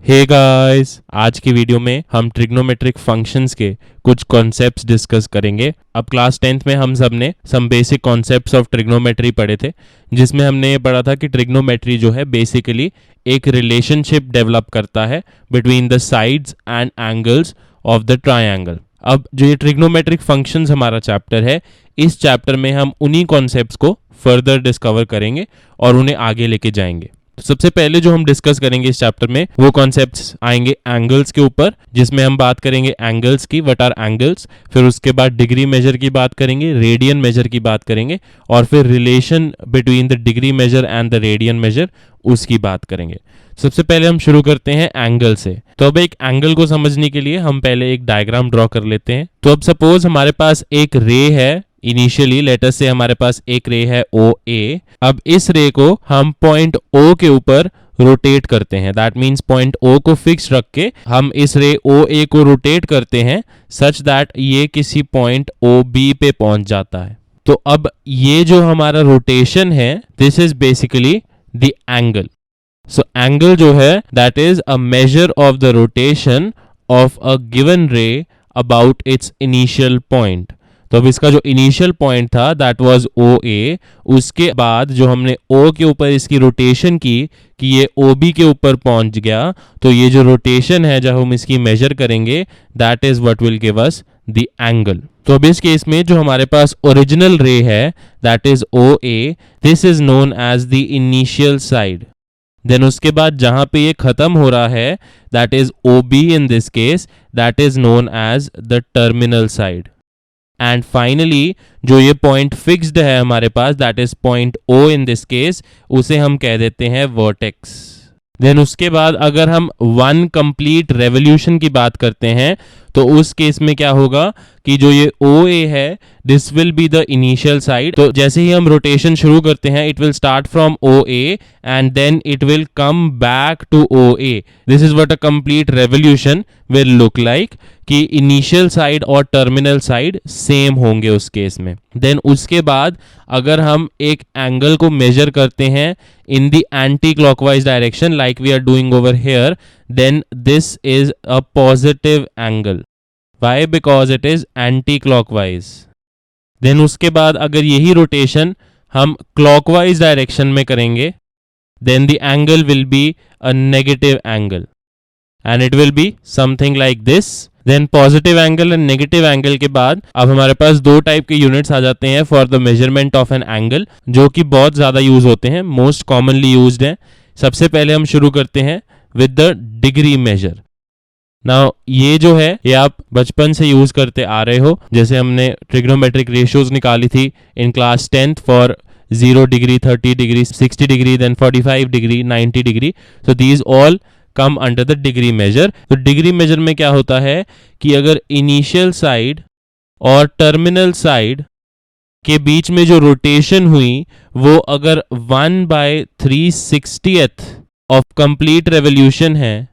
Hey guys, आज की video में हम ट्रिग्नोमेट्रिक फंक्शंस के कुछ कॉन्सेप्ट्स डिस्कस करेंगे। अब क्लास 10th में हम सब ने some basic concepts of trigonometry पढ़े थे, जिसमें हमने ये पढ़ा था कि ट्रिग्नोमेट्री जो है बेसिकली एक रिलेशनशिप डेवलप करता है between the sides and angles of the triangle. अब जो ये ट्रिग्नोमेट्रिक फंक्शंस हमारा चैप्टर है, इस चैप्टर में हम उन्हीं कॉन्सेप्ट्स को फर्दर डिस्कवर करेंगे और उन्हें आगे लेके जाएंगे। तो सबसे पहले जो हम डिस्कस करेंगे इस चैप्टर में वो कॉन्सेप्ट्स आएंगे एंगल्स के ऊपर, जिसमें हम बात करेंगे एंगल्स की, व्हाट आर एंगल्स। फिर उसके बाद डिग्री मेजर की बात करेंगे, रेडियन मेजर की बात करेंगे, और फिर relation between the degree measure and the radian measure उसकी बात करेंगे। सबसे पहले हम शुरू करते हैं एंगल से। तो अब एक एंगल को समझने के लिए हम पहले एक डायग्राम ड्रॉ कर लेते हैं। तो अब सपोज हमारे पास एक रे है, इनिशियली लेटर से हमारे पास एक रे है OA। अब इस रे को हम पॉइंट O के ऊपर रोटेट करते हैं। दैट मीन्स पॉइंट O को फिक्स रख के हम इस रे OA को रोटेट करते हैं सच दैट ये किसी पॉइंट OB पे पहुंच जाता है। तो अब ये जो हमारा रोटेशन है, this is basically the angle. So angle जो है that is a measure of the rotation of a given रे अबाउट इट्स इनिशियल पॉइंट। तो अब इसका जो इनिशियल पॉइंट था दैट वाज OA, उसके बाद जो हमने O के ऊपर इसकी रोटेशन की कि ये OB के ऊपर पहुंच गया, तो ये जो रोटेशन है जब हम इसकी मेजर करेंगे that is what will give us the angle. तो अब इस केस में जो हमारे पास ओरिजिनल रे है that is OA, this is known as the initial side. Then उसके बाद जहां पे ये खत्म हो रहा है that is OB in this case, that is known as the terminal side. And finally जो ये पॉइंट फिक्स्ड है हमारे पास that is point O in this case, उसे हम कह देते हैं वर्टेक्स। देन उसके बाद अगर हम वन कंप्लीट रेवोल्यूशन की बात करते हैं तो उस केस में क्या होगा कि जो ये OA है this will be the initial side. तो जैसे ही हम रोटेशन शुरू करते हैं it will start from OA and then it will come back to OA। This is what a complete revolution will look like, कि इनिशियल साइड और terminal side same होंगे उस केस में। देन उसके बाद अगर हम एक एंगल को मेजर करते हैं in the anticlockwise direction like we are doing over here, then this is a positive angle. Why? Because it is anti-clockwise. Then उसके बाद अगर यही रोटेशन हम clockwise डायरेक्शन में करेंगे then the angle will be a negative angle and it will be something like this. Then positive angle and negative angle के बाद अब हमारे पास दो टाइप के यूनिट्स आ जाते हैं for the measurement of an angle, जो कि बहुत ज़्यादा यूज होते हैं, मोस्ट कॉमनली यूज्ड हैं। सबसे पहले हम शुरू करते हैं with the degree measure. Now ये जो है ये आप बचपन से यूज करते आ रहे हो, जैसे हमने ट्रिग्नोमेट्रिक रेशियोज निकाली थी in class 10th for 0 degree, 30 degree, 60 degree, then 45 degree, 90 degree. So these all come under the degree measure. तो डिग्री मेजर में क्या होता है कि अगर इनिशियल साइड और टर्मिनल साइड के बीच में जो रोटेशन हुई वो अगर 1/360th ऑफ कंप्लीट रेवोल्यूशन है,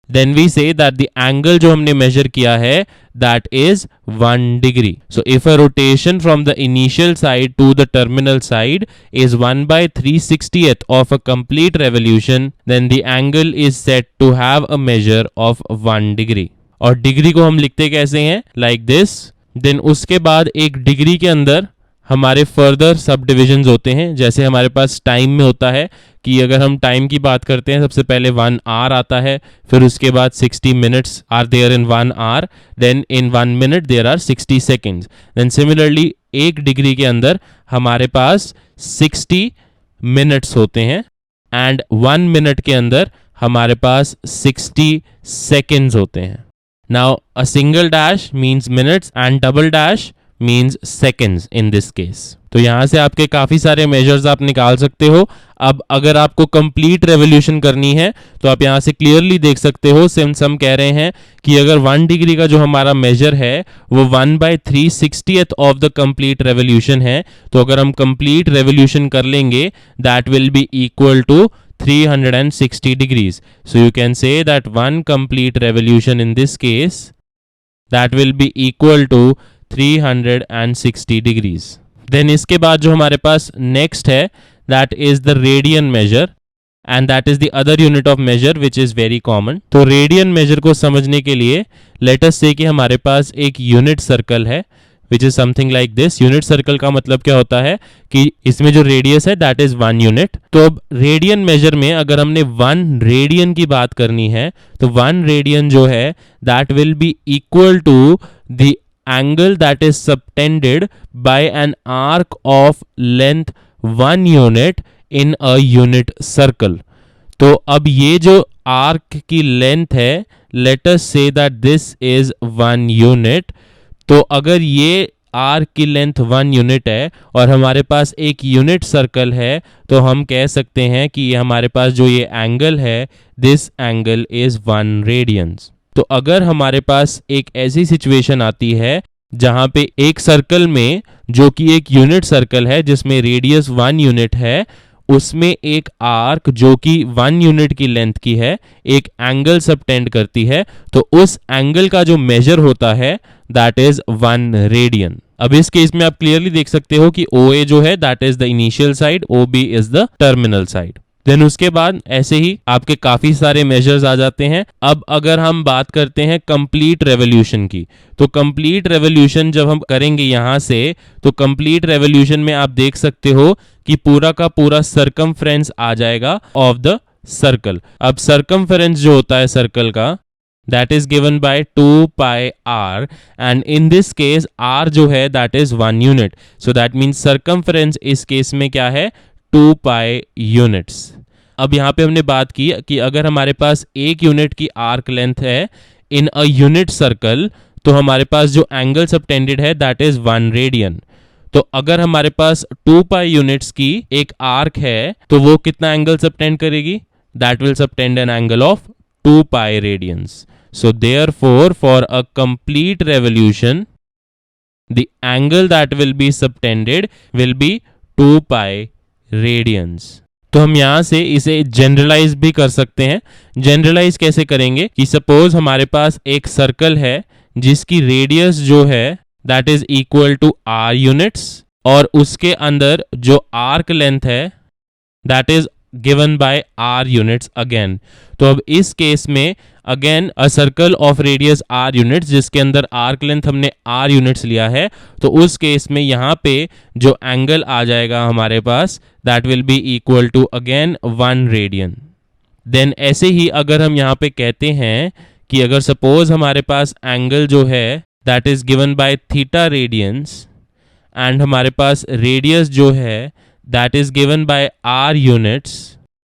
then we say that the angle जो हमने मेजर किया है that is 1 degree. So if a rotation from the initial side to the terminal side is 1/360th of a complete revolution, then the angle is set to have a measure of 1 degree. और degree को हम लिखते कैसे हैं? Like this. Then उसके बाद एक degree के अंदर हमारे फर्दर सब डिविजन्स होते हैं, जैसे हमारे पास टाइम में होता है कि अगर हम टाइम की बात करते हैं सबसे पहले 1 आवर आता है, फिर उसके बाद 60 minutes are there in 1 hour, then in 1 minute there are 60 seconds. Then similarly एक डिग्री के अंदर हमारे पास 60 मिनट्स होते हैं एंड 1 मिनट के अंदर हमारे पास 60 सेकेंड्स होते हैं। Now a single dash means minutes and double dash means seconds in this case. तो यहां से आपके काफी सारे मेजर्स आप निकाल सकते हो। अब अगर आपको कंप्लीट रेवोल्यूशन करनी है तो आप यहां से क्लियरली देख सकते हो, सिंस हम कह रहे हैं कि अगर 1 डिग्री का जो हमारा मेजर है वो 1/360th of the complete revolution है, तो अगर हम कंप्लीट रेवोल्यूशन कर लेंगे that will be equal to 360 degrees. So you can say that one complete revolution in this case that will be equal to 360 degrees. Then इसके बाद जो हमारे पास नेक्स्ट है that is the radian major, and that is the other unit of major which is very common. तो radian major को समझने के लिए लेट अस से कि हमारे पास एक यूनिट सर्कल है which is something like this. Unit circle का मतलब क्या होता है कि इसमें जो रेडियस है दैट इज 1 यूनिट। तो अब रेडियन मेजर में अगर हमने 1 रेडियन की बात करनी है तो 1 रेडियन जो है that will be equal to the angle that is subtended by an arc of length 1 unit in a unit circle. तो अब ये जो आर्क की लेंथ है let us say that this is 1 unit. तो अगर ये आर्क की लेंथ 1 यूनिट है और हमारे पास एक यूनिट सर्कल है तो हम कह सकते हैं कि हमारे पास जो ये एंगल है दिस एंगल इज 1 रेडियंस। तो अगर हमारे पास एक ऐसी सिचुएशन आती है जहां पे एक सर्कल में जो कि एक यूनिट सर्कल है जिसमें रेडियस 1 यूनिट है उसमें एक आर्क जो कि 1 यूनिट की लेंथ की है एक एंगल सबटेंड करती है तो उस एंगल का जो मेजर होता है दैट इज 1 रेडियन। अब इस केस में आप क्लियरली देख सकते हो कि OA जो है that is the initial side, OB is the terminal side. Then उसके बाद ऐसे ही आपके काफी सारे मेजर्स आ जाते हैं। अब अगर हम बात करते हैं कंप्लीट रेवोल्यूशन की तो कंप्लीट रेवोल्यूशन जब हम करेंगे यहां से तो कंप्लीट रेवोल्यूशन में आप देख सकते हो कि पूरा का पूरा सर्कमफ्रेंस आ जाएगा ऑफ द सर्कल। अब सर्कमफ्रेंस जो होता है सर्कल का that is given by 2 pi r and in this case r जो है that is 1 unit, so that means circumference इस केस में क्या है 2 pi units। अब यहाँ पे हमने बात की कि अगर हमारे पास 1 यूनिट की आर्क लेंथ है इन अ यूनिट सर्कल तो हमारे पास जो एंगल सबटेंडेड है दैट इज 1 रेडियन। तो अगर हमारे पास 2 पाई यूनिट्स की एक आर्क है तो वो कितना एंगल सबटेंड करेगी that will subtend an angle of 2 pi radiance. So therefore for a complete revolution the angle that will be subtended will be 2 pi radians। तो हम यहां से इसे जनरलाइज भी कर सकते हैं। जनरलाइज कैसे करेंगे कि सपोज हमारे पास एक सर्कल है जिसकी रेडियस जो है that is equal to r units और उसके अंदर जो आर्क लेंथ है that is given by r units again. तो अब इस केस में again a circle of radius r units जिसके अंदर आर्क लेंथ हमने r यूनिट्स लिया है तो उस केस में यहाँ पे जो एंगल आ जाएगा हमारे पास that will be equal to again 1 radian. Then ऐसे ही अगर हम यहाँ पे कहते हैं कि अगर सपोज हमारे पास एंगल जो है that is given by theta radians and हमारे पास रेडियस जो है that is given by r units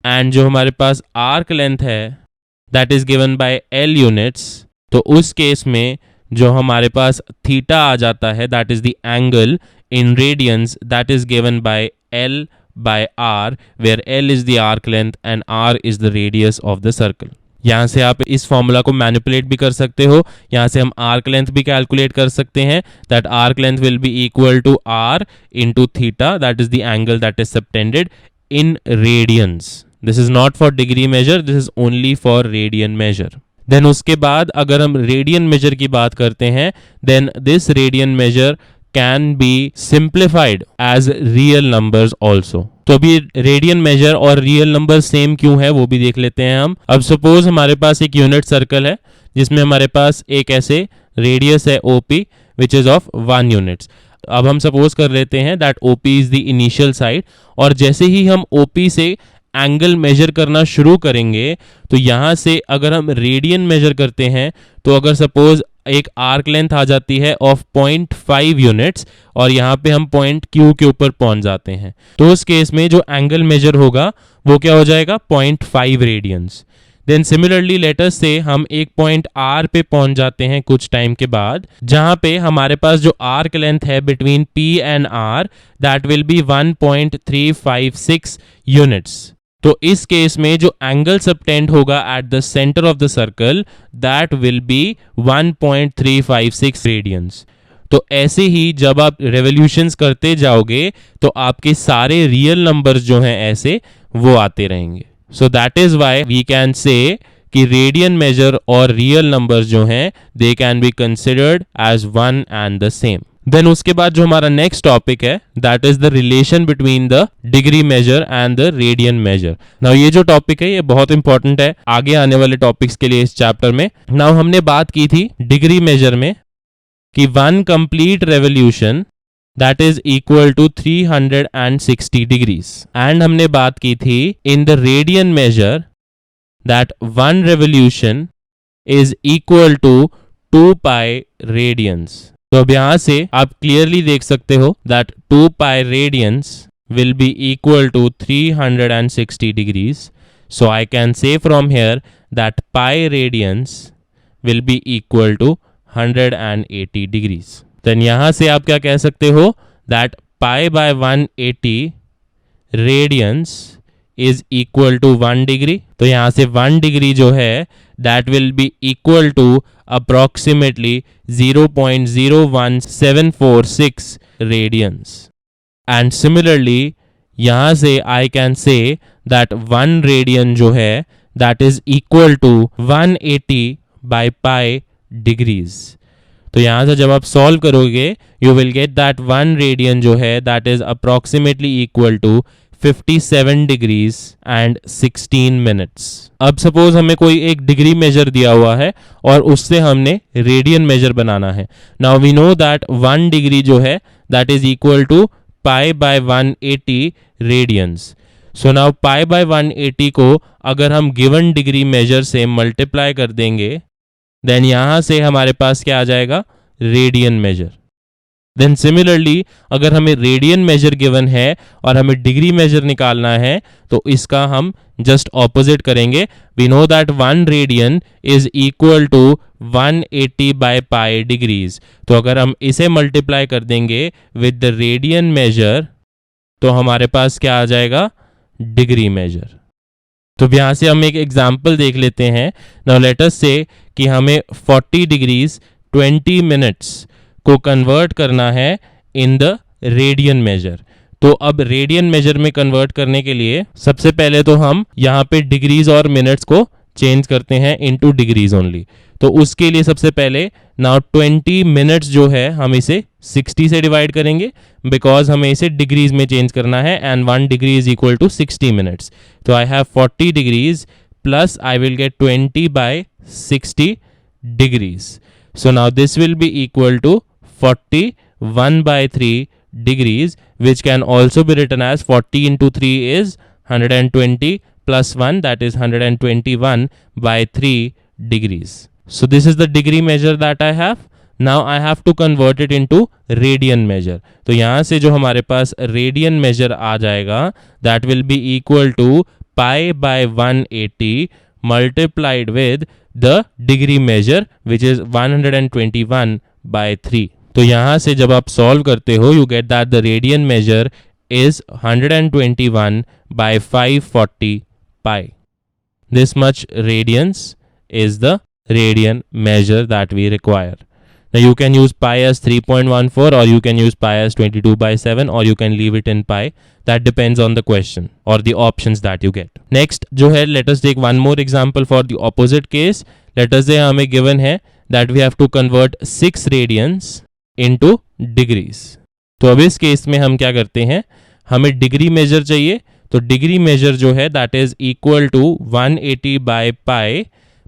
and जो हमारे पास आर्क लेंथ है that is given by l units, तो उस केस में जो हमारे पास थीटा आ जाता है that is the angle in radians that is given by l by r where l is the arc length and r is the radius of the circle. यहाँ से आप इस फॉर्मूला को मैनिपुलेट भी कर सकते हो। यहाँ से हम आर्क लेंथ भी कैलकुलेट कर सकते हैं that arc length will be equal to r into theta that is the angle that is subtended in radians. This is not for degree measure, this is only for radian measure. Then उसके बाद अगर हम radian major की बात करते हैं then this radian measure can be simplified as real numbers also. तो अभी रेडियन मेजर और रियल नंबर सेम क्यों है वो भी देख लेते हैं हम। अब सपोज हमारे पास एक यूनिट सर्कल है जिसमें हमारे पास एक ऐसे रेडियस है OP which is of 1 units. अब हम सपोज कर लेते हैं that OP is the initial side और जैसे ही हम OP से एंगल मेजर करना शुरू करेंगे तो यहां से अगर हम रेडियन मेजर करते हैं तो अगर सपोज एक आर्क लेंथ आ जाती है ऑफ 0.5 यूनिट्स और यहाँ पे हम पॉइंट Q के ऊपर पहुंच जाते हैं तो उस केस में जो एंगल मेजर होगा वो क्या हो जाएगा 0.5 रेडियंस। देन सिमिलरली लेटर से हम एक पॉइंट R पे पहुंच जाते हैं कुछ टाइम के बाद जहां पे हमारे पास जो आर्क लेंथ है between P and R that will be 1.356 units. तो इस केस में जो एंगल सबटेंड होगा at the centre of the circle that will be 1.356 radians. तो ऐसे ही जब आप रेवोल्यूशंस करते जाओगे तो आपके सारे रियल नंबर्स जो हैं ऐसे वो आते रहेंगे। So that is why we can say कि रेडियन मेजर और रियल नंबर्स जो हैं they can be considered as one and the same. Then उसके बाद जो हमारा नेक्स्ट टॉपिक है that is the relation between the degree measure and the radian measure. Now ये जो टॉपिक है ये बहुत इंपॉर्टेंट है आगे आने वाले टॉपिक्स के लिए इस चैप्टर में। नाउ हमने बात की थी डिग्री मेजर में कि 1 complete revolution that is equal to 360 degrees, and हमने बात की थी in the radian measure that 1 revolution is equal to 2 pi radians. तो अब यहां से आप क्लियरली देख सकते हो that 2 pi radians will be equal to 360 degrees. So I can say from here that pi radians will be equal to 180 degrees. Then यहां से आप क्या कह सकते हो that pi by 180 radians is equal to 1 degree. तो यहां से 1 डिग्री जो है that will be equal to approximately 0.01746 radians. And similarly यहां से I can say that 1 radian जो है that is equal to 180 by pi degrees. तो यहां से जब आप सॉल्व करोगे you will get that 1 radian जो है that is approximately equal to 57 degrees and 16 minutes. अब सपोज हमें कोई एक डिग्री मेजर दिया हुआ है और उससे हमने रेडियन मेजर बनाना है। Now we know that 1 degree जो है that is equal to pi by 180 radians. So now pi by 180 को अगर हम गिवन डिग्री मेजर से मल्टीप्लाई कर देंगे देन यहां से हमारे पास क्या आ जाएगा रेडियन मेजर। देन सिमिलरली अगर हमें रेडियन मेजर गिवन है और हमें डिग्री मेजर निकालना है तो इसका हम जस्ट ऑपोजिट करेंगे। We know that 1 radian is equal to 180 by pi degrees. तो अगर हम इसे मल्टीप्लाई कर देंगे विद द रेडियन मेजर तो हमारे पास क्या आ जाएगा डिग्री मेजर। तो यहां से हम एक एग्जाम्पल देख लेते हैं। नाउ लेट अस से कि हमें 40 डिग्रीज 20 मिनट्स को कन्वर्ट करना है इन द रेडियन मेजर। तो अब रेडियन मेजर में कन्वर्ट करने के लिए सबसे पहले तो हम यहाँ पे डिग्रीज और मिनट्स को चेंज करते हैं इनटू डिग्रीज ओनली। तो उसके लिए सबसे पहले नाउ 20 मिनट्स जो है हम इसे 60 से डिवाइड करेंगे बिकॉज हमें इसे डिग्रीज में चेंज करना है and 1 degree is equal to 60 minutes. तो I have 40 degrees plus I will get 20 by 60 degrees. So now this will be equal to 41 by 3 degrees, which can also be written as 40 into 3 is 120 plus 1 that is 121 by 3 degrees. So this is the degree measure that I have. Now I have to convert it into radian measure. तो यहाँ से जो हमारे पास radian measure आ जाएगा that will be equal to pi by 180 multiplied with the degree measure which is 121 by 3. तो यहां से जब आप सॉल्व करते हो you get that the radian measure is 121 by 540 pi. This much radians is the radian measure that we require. Now you can use pi as 3.14 or you can use pi as 22 by 7 or you can leave it in pi. That depends on the question or the options that you get. Next जो है let us take one more example for the opposite case. Let us say हमें given है that we have to convert 6 radians into degrees. तो अब इस case में हम क्या करते हैं हमें डिग्री मेजर चाहिए। तो डिग्री मेजर जो है that is equal to 180 by pi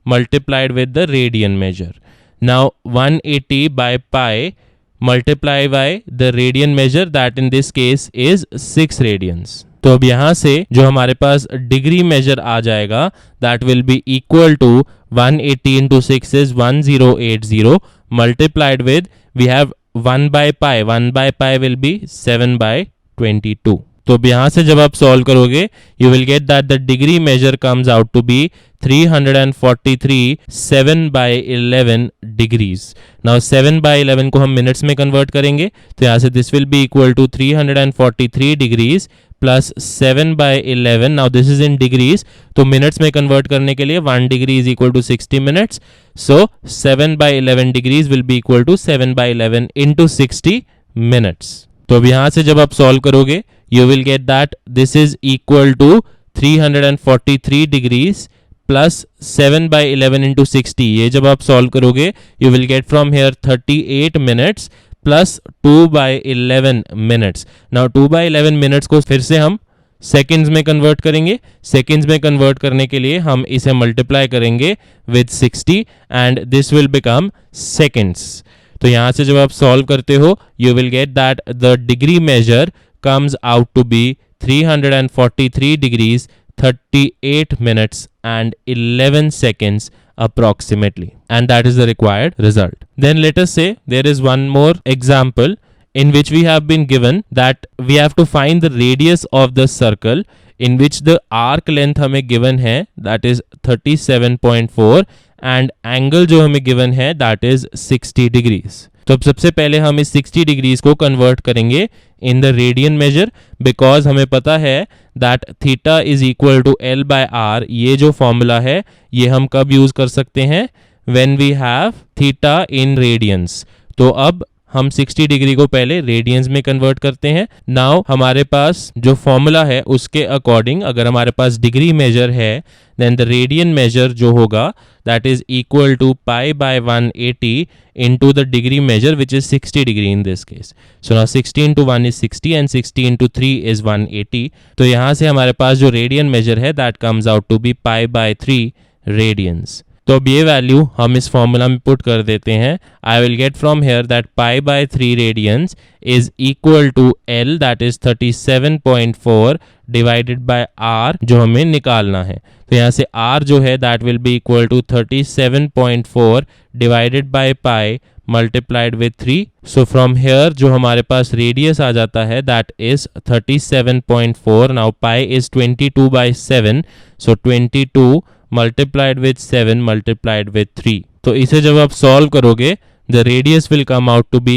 multiplied with the radian measure. Now 180 by pi multiply by the radian measure that in this case is 6 radians. तो अब यहां से जो हमारे पास डिग्री मेजर आ जाएगा that will be equal to 180 into 6 is 1080 multiplied with we have 1 by pi. 1 by pi will be 7 by 22. तो अब यहाँ से जब आप सॉल्व करोगे you will get that the degree measure comes out to be 343 7 by 11 degrees. Now 7 by 11 को हम minutes में कन्वर्ट करेंगे तो यहाँ से this will be equal to 343 degrees plus 7 by 11. Now this is in degrees. तो minutes में convert करने के लिए 1 degree is equal to 60 minutes. So 7 by 11 degrees will be equal to 7 by 11 into 60 minutes. तो अब यहाँ से जब आप सॉल्व करोगे you will get that this is equal to 343 degrees plus 7 by 11 into 60. ये जब आप सॉल्व करोगे you will get from here 38 minutes plus 2/11 minutes. Now 2/11 minutes को फिर से हम सेकेंड्स में कन्वर्ट करेंगे। सेकेंड्स में कन्वर्ट करने के लिए हम इसे मल्टीप्लाई करेंगे with 60 and this will become seconds. तो यहां से जब आप सॉल्व करते हो you will get that the degree measure comes out to be 343 degrees 38 minutes and 11 seconds approximately, and that is the required result. Then let us say there is one more example in which we have been given that we have to find the radius of the circle in which the arc length हमें given है that is 37.4 and angle जो हमें given है that is 60 degrees. तो अब सबसे पहले हम इस 60 डिग्रीज को कन्वर्ट करेंगे in the radian measure, because हमें पता है that theta is equal to L by R. ये जो फॉर्मूला है ये हम कब यूज कर सकते हैं, when we have theta in radians. तो अब हम 60 डिग्री को पहले रेडियंस में कन्वर्ट करते हैं। नाउ हमारे पास जो फॉर्मूला है उसके अकॉर्डिंग अगर हमारे पास डिग्री मेजर है देन द रेडियन मेजर जो होगा that is equal to pi by 180 into the degree measure which is 60 degree in this case. So now 60 into 1 is 60 and 60 into 3 is 180. तो यहाँ से हमारे पास जो रेडियन मेजर है that comes out to be pi by 3 radians. तो अब ये वैल्यू हम इस फॉर्मूला में पुट कर देते हैं। I will get from here that pi by 3 radians is equal to L that is 37.4 divided by R जो हमें निकालना है। तो यहाँ से आर जो है that will be equal to 37.4 divided by pi multiplied with 3। So from here जो हमारे पास रेडियस आ जाता है that is 37.4। Now pi is 22/7 so 22 multiplied with 7 multiplied with 3। तो इसे जब आप सॉल्व करोगे the radius will come out to be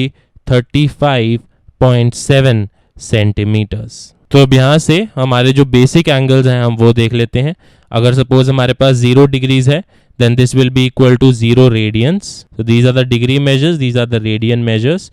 35.7 centimetres. तो अब यहाँ से हमारे जो बेसिक एंगल्स हैं हम वो देख लेते हैं। अगर सपोज हमारे पास 0 डिग्रीज है then this will be equal to 0 radians. So these are the degree measures, these are the radian measures.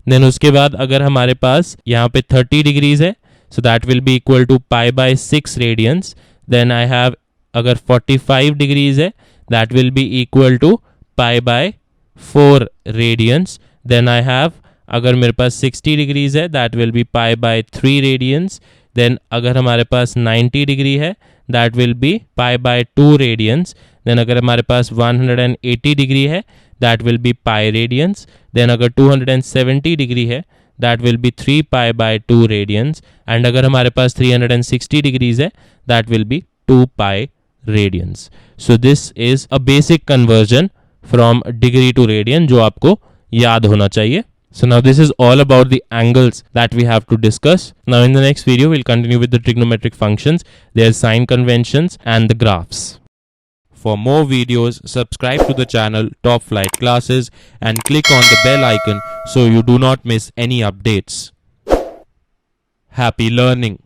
Then उसके बाद अगर हमारे पास यहाँ पे 30 डिग्रीज है so that will be equal to pi by 6 radians. Then I have अगर 45 degrees है that will be equal to pi by 4 radians. Then I have अगर मेरे पास 60 डिग्रीज है that will be pi by 3 radians. Then अगर हमारे पास 90 degree है that will be pi by 2 radians. Then अगर हमारे पास 180 डिग्री है that will be pi radians. Then अगर 270 डिग्री है that will be 3 pi by 2 radians. And अगर हमारे पास 360 डिग्रीज है that will B 2 pi radians. So this is a basic conversion from degree to radian जो आपको याद होना चाहिए. So now this is all about the angles that we have to discuss. Now in the next video we'll continue with the trigonometric functions, their sign conventions and the graphs. For more videos, subscribe to the channel Top Flight Classes and click on the bell icon so you do not miss any updates. Happy learning!